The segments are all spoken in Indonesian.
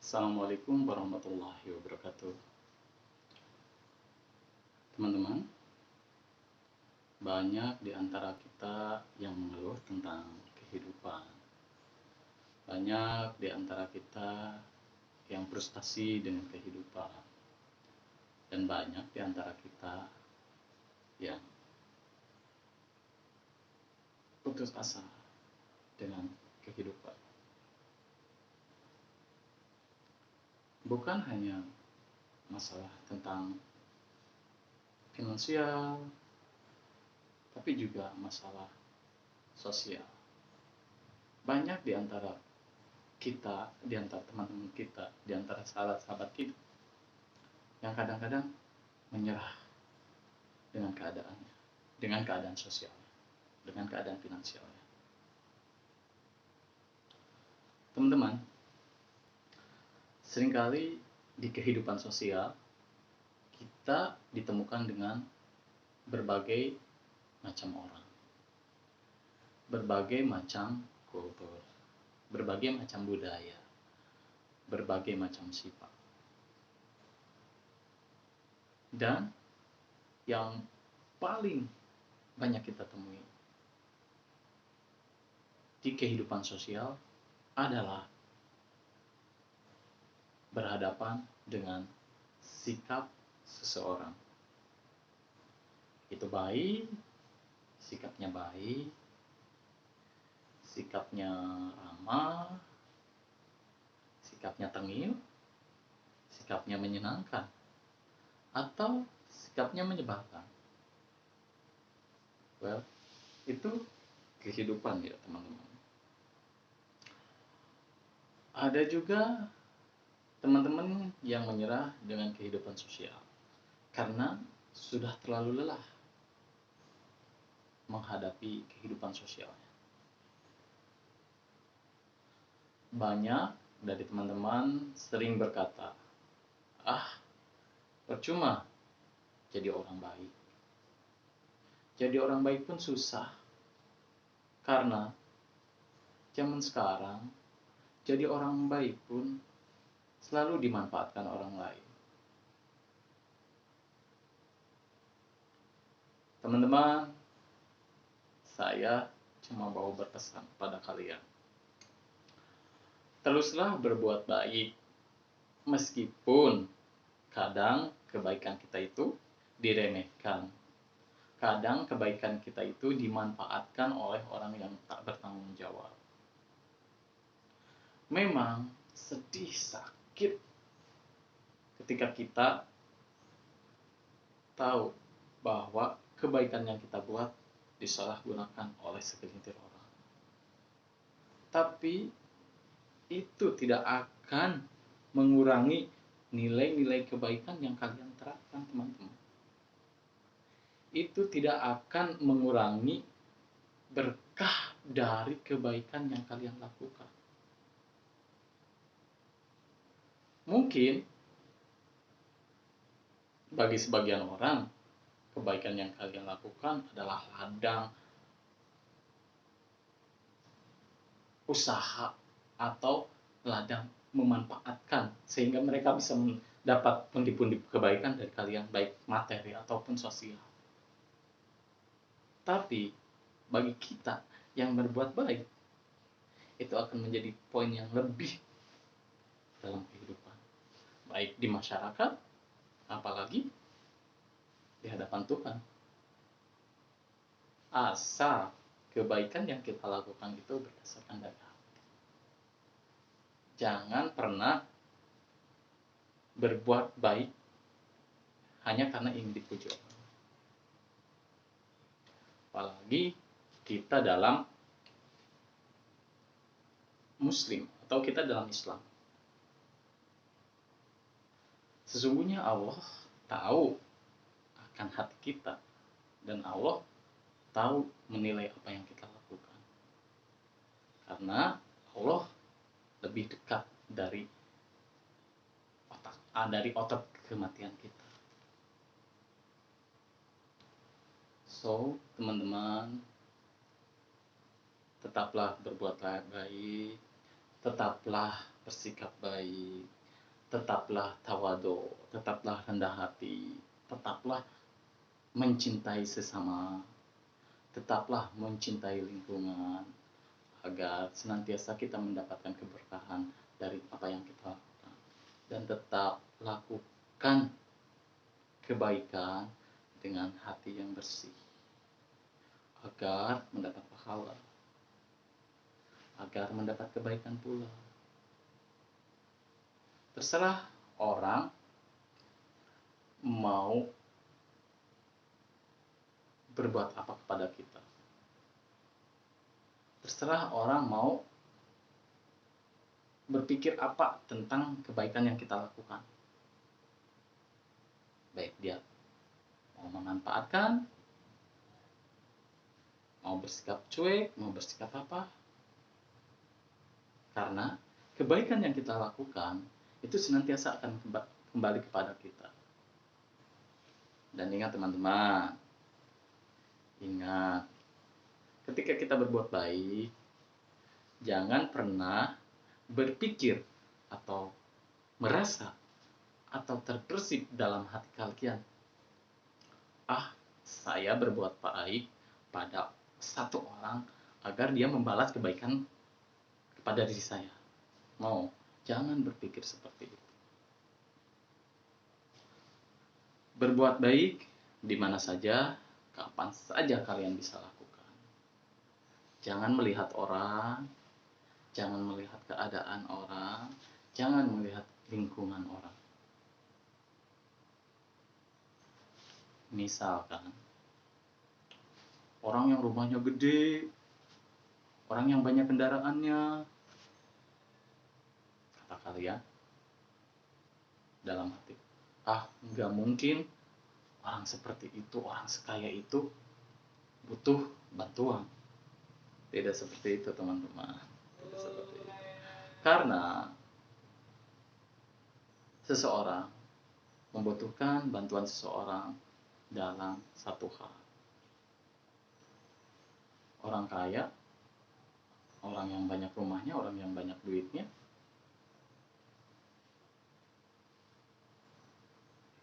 Assalamualaikum warahmatullahi wabarakatuh. Teman-teman, banyak di antara kita yang mengeluh tentang kehidupan. Banyak di antara kita yang frustasi dengan kehidupan. Dan banyak di antara kita yang putus asa dengan kehidupan. Bukan hanya masalah tentang finansial, tapi juga masalah sosial. Banyak di antara kita, di antara teman-teman kita, di antara sahabat-sahabat kita yang kadang-kadang menyerah dengan keadaannya, dengan keadaan sosialnya, dengan keadaan finansialnya. Teman-teman, seringkali di kehidupan sosial kita ditemukan dengan berbagai macam orang, berbagai macam kultur, berbagai macam budaya, berbagai macam sifat. Dan yang paling banyak kita temui di kehidupan sosial adalah berhadapan dengan sikap seseorang. Itu baik, sikapnya ramah, sikapnya tengil, sikapnya menyenangkan, atau sikapnya menyebalkan. Well, itu kehidupan ya teman-teman. Ada juga teman-teman yang menyerah dengan kehidupan sosial karena sudah terlalu lelah menghadapi kehidupan sosialnya. Banyak dari teman-teman sering berkata, percuma jadi orang baik. Jadi orang baik pun susah, karena zaman sekarang jadi orang baik pun selalu dimanfaatkan orang lain. Teman-teman, saya cuma mau berpesan pada kalian. Teruslah berbuat baik, meskipun kadang kebaikan kita itu diremehkan. Kadang kebaikan kita itu dimanfaatkan oleh orang yang tak bertanggung jawab. Memang sedih, sakit ketika kita tahu bahwa kebaikan yang kita buat disalahgunakan oleh segelintir orang. Tapi itu tidak akan mengurangi nilai-nilai kebaikan yang kalian terapkan, teman-teman. Itu tidak akan mengurangi berkah dari kebaikan yang kalian lakukan. Mungkin bagi sebagian orang, kebaikan yang kalian lakukan adalah ladang usaha atau ladang memanfaatkan sehingga mereka bisa mendapat pundi-pundi kebaikan dari kalian, baik materi ataupun sosial. Tapi bagi kita yang berbuat baik, itu akan menjadi poin yang lebih dalam kehidupan, baik di masyarakat, apalagi di hadapan Tuhan. Asal kebaikan yang kita lakukan itu berdasarkan dari hati. Jangan pernah berbuat baik hanya karena ingin dipuji orang. Apalagi kita dalam Muslim atau kita dalam Islam. Sesungguhnya Allah tahu akan hati kita, dan Allah tahu menilai apa yang kita lakukan. Karena Allah lebih dekat dari otot kematian kita. So, teman-teman, tetaplah berbuat baik, tetaplah bersikap baik, tetaplah tawadu, tetaplah rendah hati, tetaplah mencintai sesama, tetaplah mencintai lingkungan, agar senantiasa kita mendapatkan keberkahan dari apa yang kita lakukan. Dan tetap lakukan kebaikan dengan hati yang bersih, agar mendapat pahala, agar mendapat kebaikan pula. Terserah orang mau berbuat apa kepada kita. Terserah orang mau berpikir apa tentang kebaikan yang kita lakukan. Baik dia mau memanfaatkan, mau bersikap cuek, mau bersikap apa. Karena kebaikan yang kita lakukan itu senantiasa akan kembali kepada kita. Dan ingat teman-teman, ingat, ketika kita berbuat baik, jangan pernah berpikir atau merasa atau terbersih dalam hati kalian, saya berbuat baik pada satu orang agar dia membalas kebaikan kepada diri saya. Jangan berpikir seperti itu. Berbuat baik di mana saja, kapan saja kalian bisa lakukan. Jangan melihat orang, jangan melihat keadaan orang, jangan melihat lingkungan orang. Misalkan orang yang rumahnya gede, orang yang banyak kendaraannya, kata kalian dalam hati, nggak mungkin orang seperti itu, orang sekaya itu butuh bantuan. Tidak seperti itu teman-teman, tidak seperti itu. Karena seseorang membutuhkan bantuan seseorang dalam satu hal. Orang kaya, orang yang banyak rumahnya, orang yang banyak duitnya,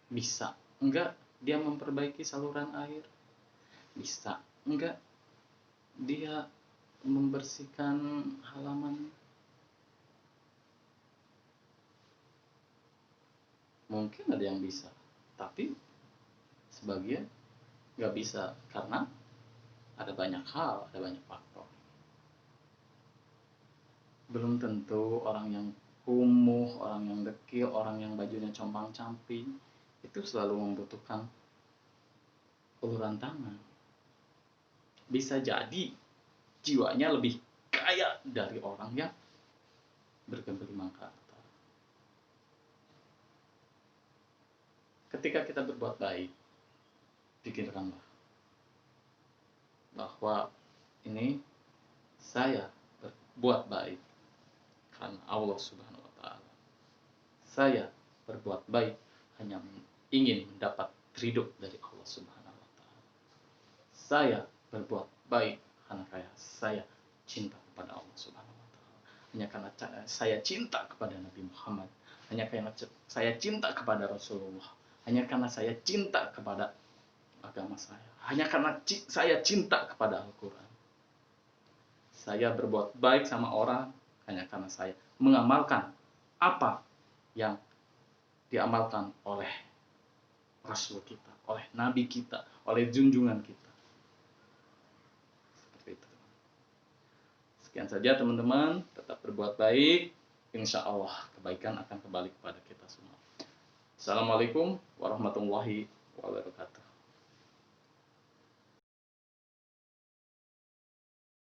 bisa enggak dia memperbaiki saluran air? Bisa enggak dia membersihkan halaman? Mungkin ada yang bisa, tapi sebagian nggak bisa karena ada banyak hal, ada banyak faktor. Belum tentu orang yang kumuh, orang yang dekil, orang yang bajunya compang-camping itu selalu membutuhkan uluran tangan. Bisa jadi jiwanya lebih kaya dari orang yang bergelimang ke harta. Ketika kita berbuat baik, pikirkanlah bahwa ini saya berbuat baik karena Allah Subhanahu wa Ta'ala. Saya berbuat baik hanya ingin mendapat ridho dari Allah Subhanahu wa Ta'ala. Saya berbuat baik karena saya cinta kepada Allah Subhanahu wa Ta'ala. Hanya karena saya cinta kepada Nabi Muhammad, hanya karena saya cinta kepada Rasulullah, hanya karena saya cinta kepada agama saya, hanya karena saya cinta kepada Al-Quran. Saya berbuat baik sama orang hanya karena saya mengamalkan apa yang diamalkan oleh Rasul kita, oleh Nabi kita, oleh junjungan kita. Seperti itu. Sekian saja teman-teman, tetap berbuat baik, insya Allah kebaikan akan kembali kepada kita semua. Assalamualaikum warahmatullahi wabarakatuh.